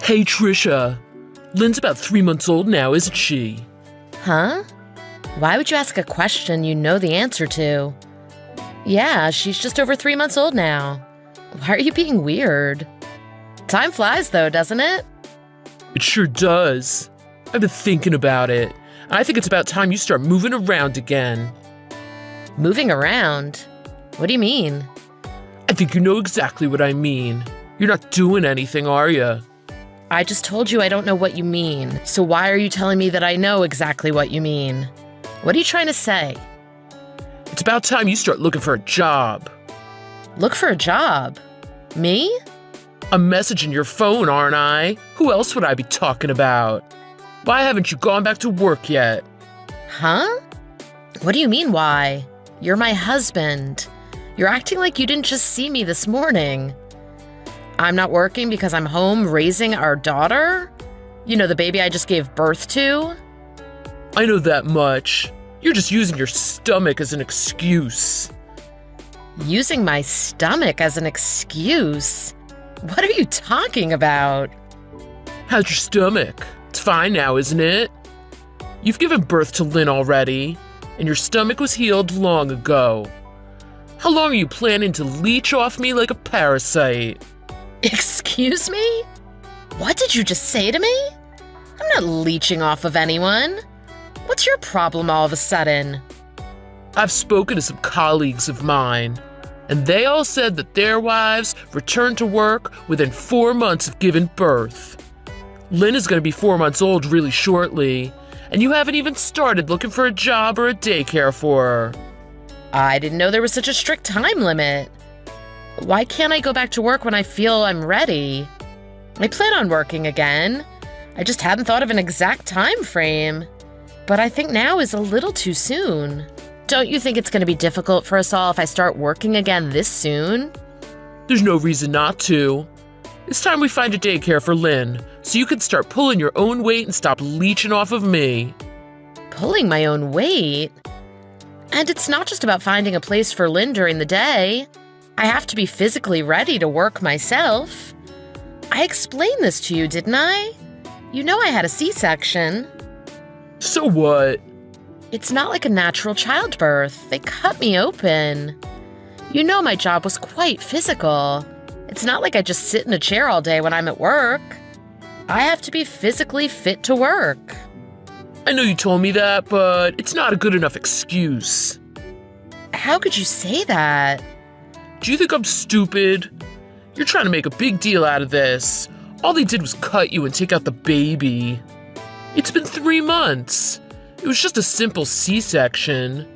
Hey, Trisha. Lynn's about 3 months old now, isn't she? Huh? Why would you ask a question you know the answer to? Yeah, she's just over 3 months old now. Why are you being weird? Time flies, though, doesn't it? It sure does. I've been thinking about it. I think it's about time you start moving around again. Moving around? What do you mean? I think you know exactly what I mean. You're not doing anything, are you? I just told you I don't know what you mean, so why are you telling me that I know exactly what you mean? What are you trying to say? It's about time you start looking for a job. Look for a job? Me? I'm messaging your phone, aren't I? Who else would I be talking about? Why haven't you gone back to work yet? Huh? What do you mean, why? You're my husband. You're acting like you didn't just see me this morning. I'm not working because I'm home raising our daughter? You know, the baby I just gave birth to? I know that much. You're just using your stomach as an excuse. Using my stomach as an excuse? What are you talking about? How's your stomach? It's fine now, isn't it? You've given birth to Lynn already, and your stomach was healed long ago. How long are you planning to leech off me like a parasite? Excuse me? What did you just say to me? I'm not leeching off of anyone. What's your problem all of a sudden? I've spoken to some colleagues of mine, and they all said that their wives returned to work within 4 months of giving birth. Lynn is going to be 4 months old really shortly, and you haven't even started looking for a job or a daycare for her. I didn't know there was such a strict time limit. Why can't I go back to work when I feel I'm ready? I plan on working again. I just hadn't thought of an exact time frame. But I think now is a little too soon. Don't you think it's going to be difficult for us all if I start working again this soon? There's no reason not to. It's time we find a daycare for Lynn, so you can start pulling your own weight and stop leeching off of me. Pulling my own weight? And it's not just about finding a place for Lynn during the day. I have to be physically ready to work myself. I explained this to you, didn't I? You know I had a C-section. So what? It's not like a natural childbirth. They cut me open. You know my job was quite physical. It's not like I just sit in a chair all day when I'm at work. I have to be physically fit to work. I know you told me that, but it's not a good enough excuse. How could you say that? Do you think I'm stupid? You're trying to make a big deal out of this. All they did was cut you and take out the baby. It's been 3 months. It was just a simple C-section.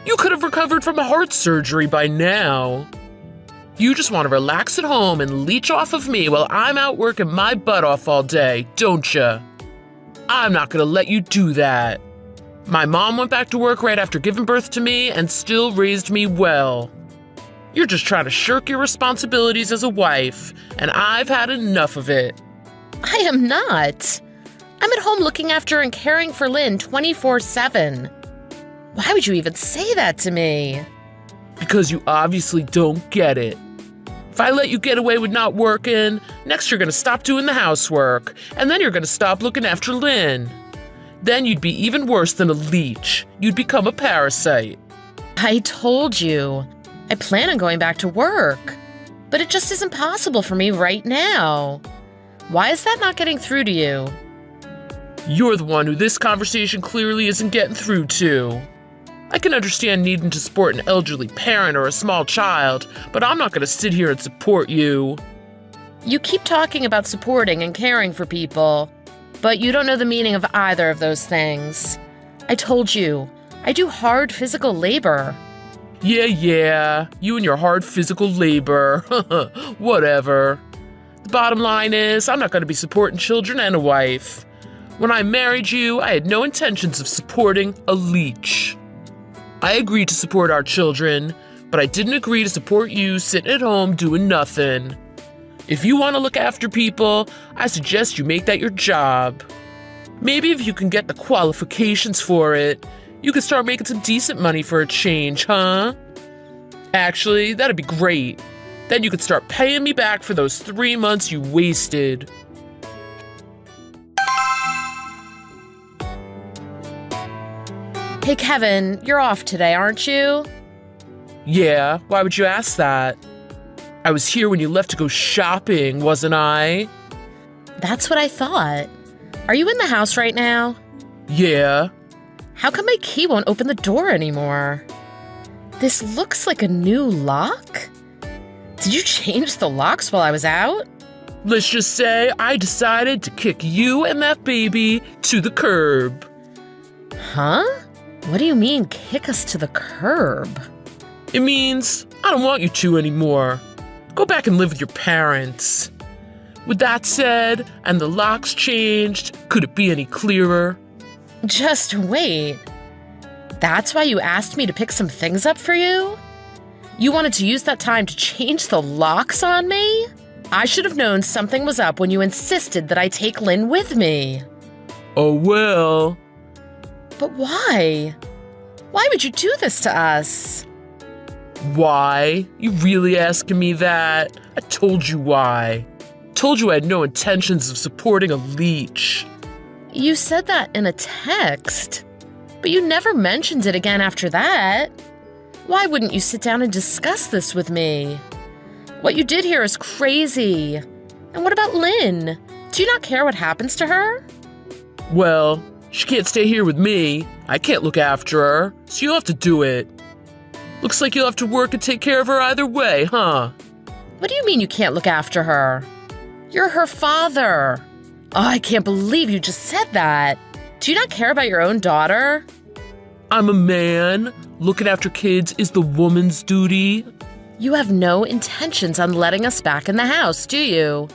You could have recovered from a heart surgery by now. You just want to relax at home and leech off of me while I'm out working my butt off all day, don't you? I'm not going to let you do that. My mom went back to work right after giving birth to me and still raised me well. You're just trying to shirk your responsibilities as a wife, and I've had enough of it. I am not. I'm at home looking after and caring for Lynn 24/7. Why would you even say that to me? Because you obviously don't get it. If I let you get away with not working, next you're going to stop doing the housework, and then you're going to stop looking after Lynn. Then you'd be even worse than a leech. You'd become a parasite. I told you. I plan on going back to work. But it just isn't possible for me right now. Why is that not getting through to you? You're the one who this conversation clearly isn't getting through to. I can understand needing to support an elderly parent or a small child, but I'm not going to sit here and support you. You keep talking about supporting and caring for people, but you don't know the meaning of either of those things. I told you, I do hard physical labor. Yeah, you and your hard physical labor. Whatever. The bottom line is, I'm not going to be supporting children and a wife. When I married you, I had no intentions of supporting a leech. I agreed to support our children, but I didn't agree to support you sitting at home doing nothing. If you want to look after people, I suggest you make that your job. Maybe if you can get the qualifications for it, you can start making some decent money for a change, huh? Actually, that'd be great. Then you could start paying me back for those 3 months you wasted. Hey, Kevin, you're off today, aren't you? Yeah, why would you ask that? I was here when you left to go shopping, wasn't I? That's what I thought. Are you in the house right now? Yeah. How come my key won't open the door anymore? This looks like a new lock? Did you change the locks while I was out? Let's just say I decided to kick you and that baby to the curb. Huh? What do you mean, kick us to the curb? It means I don't want you two anymore. Go back and live with your parents. With that said, and the locks changed, could it be any clearer? Just wait. That's why you asked me to pick some things up for you? You wanted to use that time to change the locks on me? I should have known something was up when you insisted that I take Lynn with me. Oh well. But why? Why would you do this to us? Why? You really asking me that? I told you why. Told you I had no intentions of supporting a leech. You said that in a text, but you never mentioned it again after that. Why wouldn't you sit down and discuss this with me? What you did here is crazy. And what about Lynn? Do you not care what happens to her? Well, she can't stay here with me. I can't look after her, so you'll have to do it. Looks like you'll have to work and take care of her either way, huh? What do you mean you can't look after her? You're her father. Oh, I can't believe you just said that. Do you not care about your own daughter? I'm a man. Looking after kids is the woman's duty. You have no intentions on letting us back in the house, do you?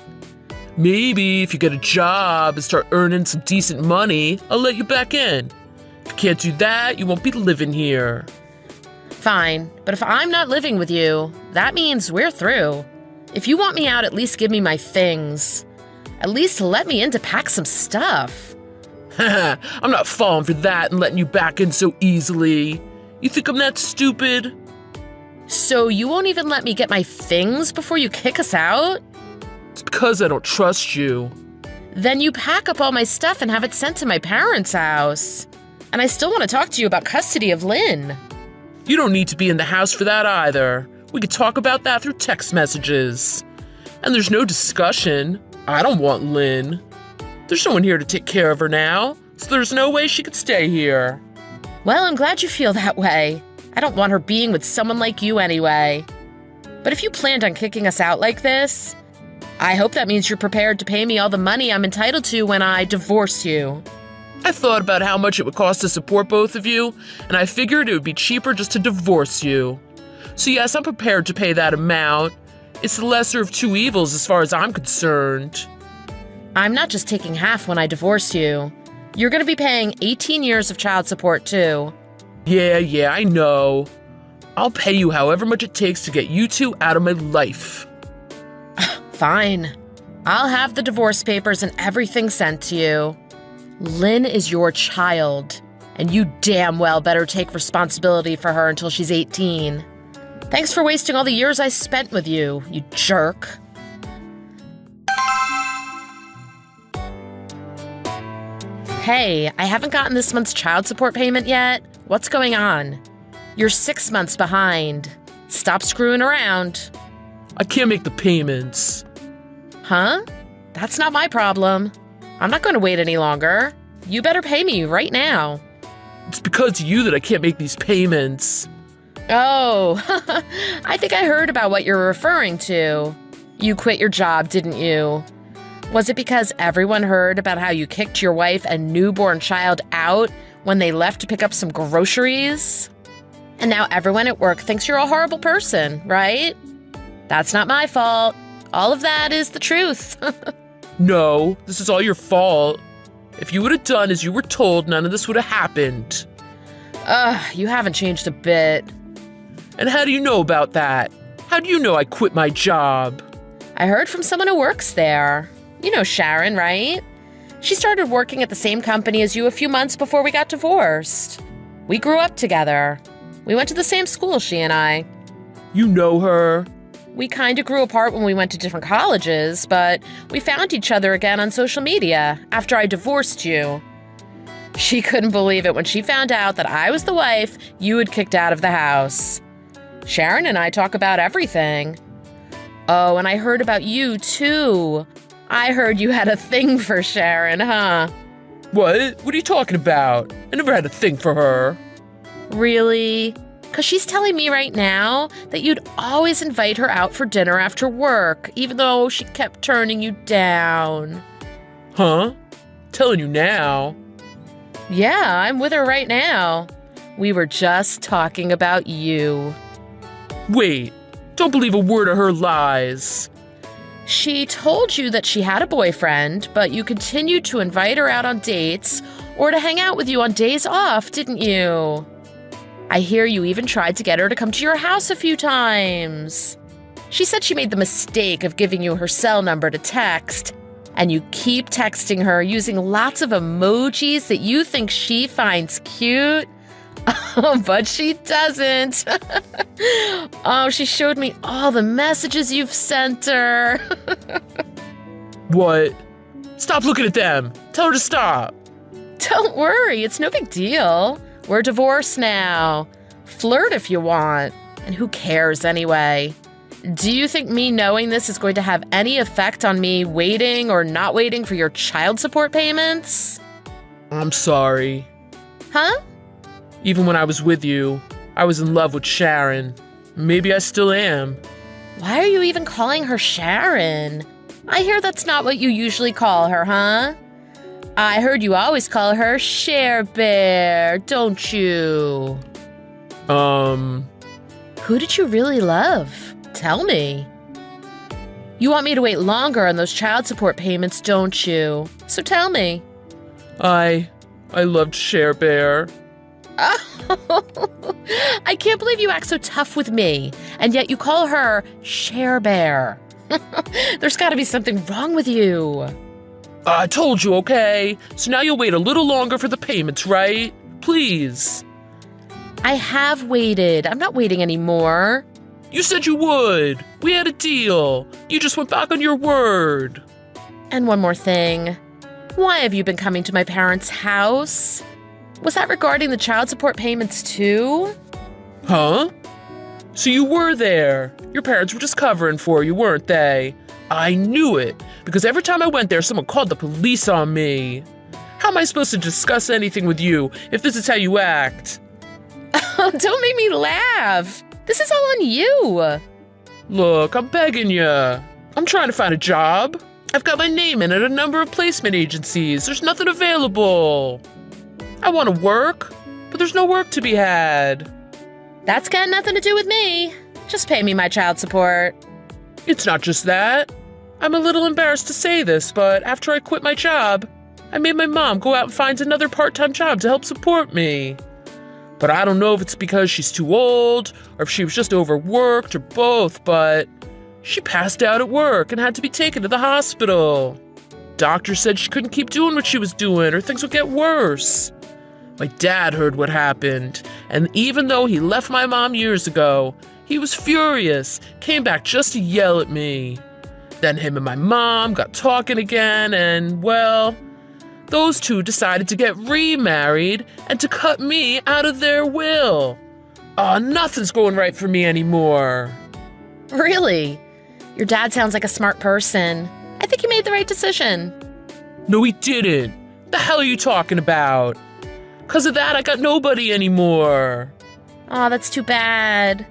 Maybe if you get a job and start earning some decent money, I'll let you back in. If you can't do that, you won't be living here. Fine, but if I'm not living with you, that means we're through. If you want me out, at least give me my things. At least let me in to pack some stuff. Haha, I'm not falling for that and letting you back in so easily. You think I'm that stupid? So you won't even let me get my things before you kick us out? It's because I don't trust you. Then you pack up all my stuff and have it sent to my parents' house. And I still want to talk to you about custody of Lynn. You don't need to be in the house for that either. We could talk about that through text messages. And there's no discussion. I don't want Lynn. There's no one here to take care of her now, so there's no way she could stay here. Well, I'm glad you feel that way. I don't want her being with someone like you anyway. But if you planned on kicking us out like this, I hope that means you're prepared to pay me all the money I'm entitled to when I divorce you. I thought about how much it would cost to support both of you, and I figured it would be cheaper just to divorce you. So yes, I'm prepared to pay that amount. It's the lesser of two evils as far as I'm concerned. I'm not just taking half when I divorce you. You're going to be paying 18 years of child support too. Yeah, I know. I'll pay you however much it takes to get you two out of my life. Fine. I'll have the divorce papers and everything sent to you. Lynn is your child, and you damn well better take responsibility for her until she's 18. Thanks for wasting all the years I spent with you, you jerk. Hey, I haven't gotten this month's child support payment yet. What's going on? You're 6 months behind. Stop screwing around. I can't make the payments. Huh? That's not my problem. I'm not going to wait any longer. You better pay me right now. It's because of you that I can't make these payments. Oh, I think I heard about what you're referring to. You quit your job, didn't you? Was it because everyone heard about how you kicked your wife and newborn child out when they left to pick up some groceries? And now everyone at work thinks you're a horrible person, right? That's not my fault. All of that is the truth. No, this is all your fault. If you would have done as you were told, none of this would have happened. You haven't changed a bit. And how do you know about that? How do you know I quit my job? I heard from someone who works there. You know Sharon, right? She started working at the same company as you a few months before we got divorced. We grew up together. We went to the same school, she and I. You know her? We kind of grew apart when we went to different colleges, but we found each other again on social media after I divorced you. She couldn't believe it when she found out that I was the wife you had kicked out of the house. Sharon and I talk about everything. Oh, and I heard about you, too. I heard you had a thing for Sharon, huh? What? What are you talking about? I never had a thing for her. Really? Because she's telling me right now that you'd always invite her out for dinner after work, even though she kept turning you down. Huh? Telling you now. Yeah, I'm with her right now. We were just talking about you. Wait, don't believe a word of her lies. She told you that she had a boyfriend, but you continued to invite her out on dates or to hang out with you on days off, didn't you? I hear you even tried to get her to come to your house a few times. She said she made the mistake of giving you her cell number to text, and you keep texting her using lots of emojis that you think she finds cute. But she doesn't. Oh, she showed me all the messages you've sent her. What? Stop looking at them. Tell her to stop. Don't worry, it's no big deal. We're divorced now. Flirt if you want. And who cares anyway? Do you think me knowing this is going to have any effect on me waiting or not waiting for your child support payments? I'm sorry. Huh? Even when I was with you, I was in love with Sharon. Maybe I still am. Why are you even calling her Sharon? I hear that's not what you usually call her, huh? I heard you always call her Share Bear, don't you? Who did you really love? Tell me. You want me to wait longer on those child support payments, don't you? So tell me. I loved Share Bear. Oh, I can't believe you act so tough with me, and yet you call her Share Bear. There's got to be something wrong with you. I told you, okay? So now you'll wait a little longer for the payments, right? Please. I have waited. I'm not waiting anymore. You said you would. We had a deal. You just went back on your word. And one more thing. Why have you been coming to my parents' house? Was that regarding the child support payments too? Huh? So you were there. Your parents were just covering for you, weren't they? I knew it, because every time I went there, someone called the police on me. How am I supposed to discuss anything with you if this is how you act? Don't make me laugh. This is all on you. Look, I'm begging you. I'm trying to find a job. I've got my name in at a number of placement agencies. There's nothing available. I want to work, but there's no work to be had. That's got nothing to do with me. Just pay me my child support. It's not just that. I'm a little embarrassed to say this, but after I quit my job, I made my mom go out and find another part-time job to help support me. But I don't know if it's because she's too old, or if she was just overworked, or both, but she passed out at work and had to be taken to the hospital. Doctor said she couldn't keep doing what she was doing, or things would get worse. My dad heard what happened, and even though he left my mom years ago, he was furious, came back just to yell at me. Then him and my mom got talking again, and, well, those two decided to get remarried and to cut me out of their will. Nothing's going right for me anymore. Really? Your dad sounds like a smart person. I think he made the right decision. No, he didn't. The hell are you talking about? 'Cause of that, I got nobody anymore. Aw, that's too bad.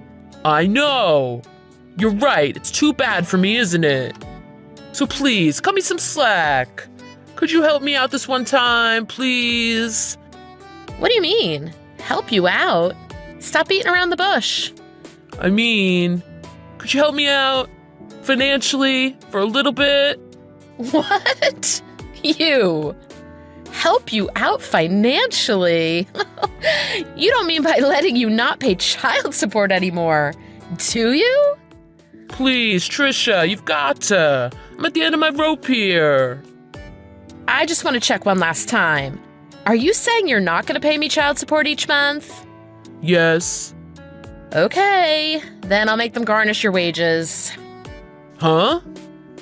I know. You're right. It's too bad for me, isn't it? So please, cut me some slack. Could you help me out this one time, please? What do you mean? Help you out? Stop beating around the bush. I mean, could you help me out financially for a little bit? What? You? Help you out financially? You don't mean by letting you not pay child support anymore, do you? Please, Trisha, you've got to. I'm at the end of my rope here. I just want to check one last time. Are you saying you're not going to pay me child support each month? Yes. Okay, then I'll make them garnish your wages. Huh?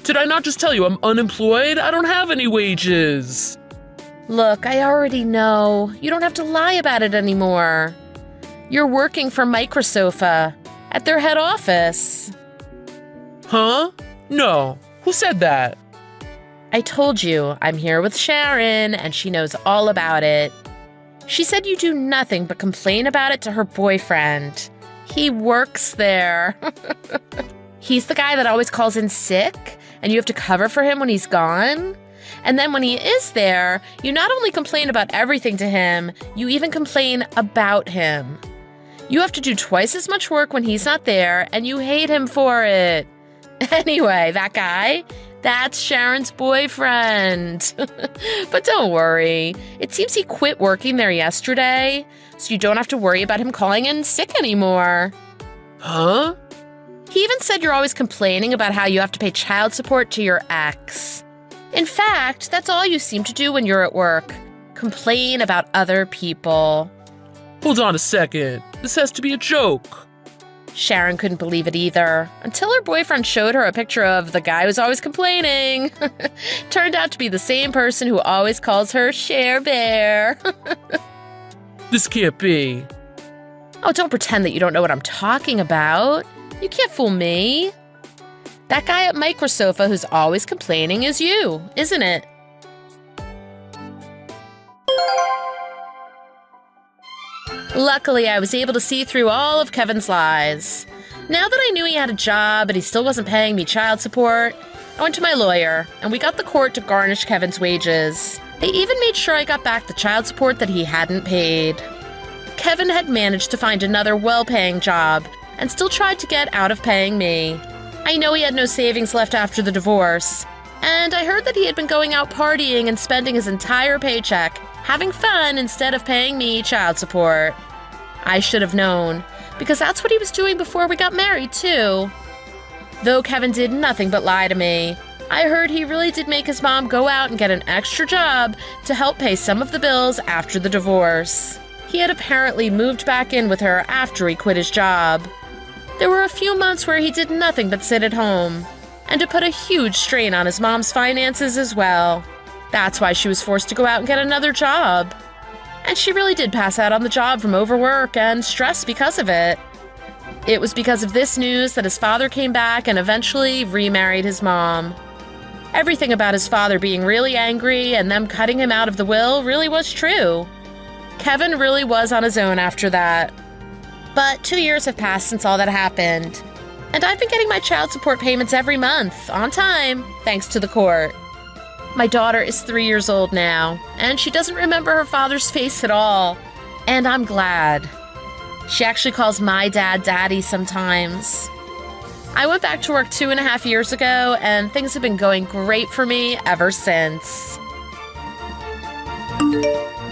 Did I not just tell you I'm unemployed? I don't have any wages. Look, I already know. You don't have to lie about it anymore. You're working for Microsofa at their head office. Huh? No. Who said that? I told you, I'm here with Sharon, and she knows all about it. She said you do nothing but complain about it to her boyfriend. He works there. He's the guy that always calls in sick, and you have to cover for him when he's gone. And then when he is there, you not only complain about everything to him, you even complain about him. You have to do twice as much work when he's not there, and you hate him for it. Anyway, that guy, that's Sharon's boyfriend. But don't worry. It seems he quit working there yesterday, so you don't have to worry about him calling in sick anymore. Huh? He even said you're always complaining about how you have to pay child support to your ex. In fact, that's all you seem to do when you're at work. Complain about other people. Hold on a second. This has to be a joke. Sharon couldn't believe it either, until her boyfriend showed her a picture of the guy who's always complaining. Turned out to be the same person who always calls her Share Bear. This can't be. Oh, don't pretend that you don't know what I'm talking about. You can't fool me. That guy at Microsofa who's always complaining is you, isn't it? Luckily, I was able to see through all of Kevin's lies. Now that I knew he had a job and he still wasn't paying me child support, I went to my lawyer, and we got the court to garnish Kevin's wages. They even made sure I got back the child support that he hadn't paid. Kevin had managed to find another well-paying job and still tried to get out of paying me. I know he had no savings left after the divorce, and I heard that he had been going out partying and spending his entire paycheck having fun instead of paying me child support. I should have known, because that's what he was doing before we got married, too. Though Kevin did nothing but lie to me, I heard he really did make his mom go out and get an extra job to help pay some of the bills after the divorce. He had apparently moved back in with her after he quit his job. There were a few months where he did nothing but sit at home, and it put a huge strain on his mom's finances as well. That's why she was forced to go out and get another job. And she really did pass out on the job from overwork and stress because of it. It was because of this news that his father came back and eventually remarried his mom. Everything about his father being really angry and them cutting him out of the will really was true. Kevin really was on his own after that. But 2 years have passed since all that happened. And I've been getting my child support payments every month, on time, thanks to the court. My daughter is 3 years old now, and she doesn't remember her father's face at all. And I'm glad. She actually calls my dad Daddy sometimes. I went back to work 2.5 years ago, and things have been going great for me ever since.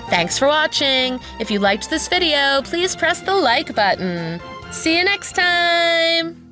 Thanks for watching. If you liked this video, please press the like button. See you next time!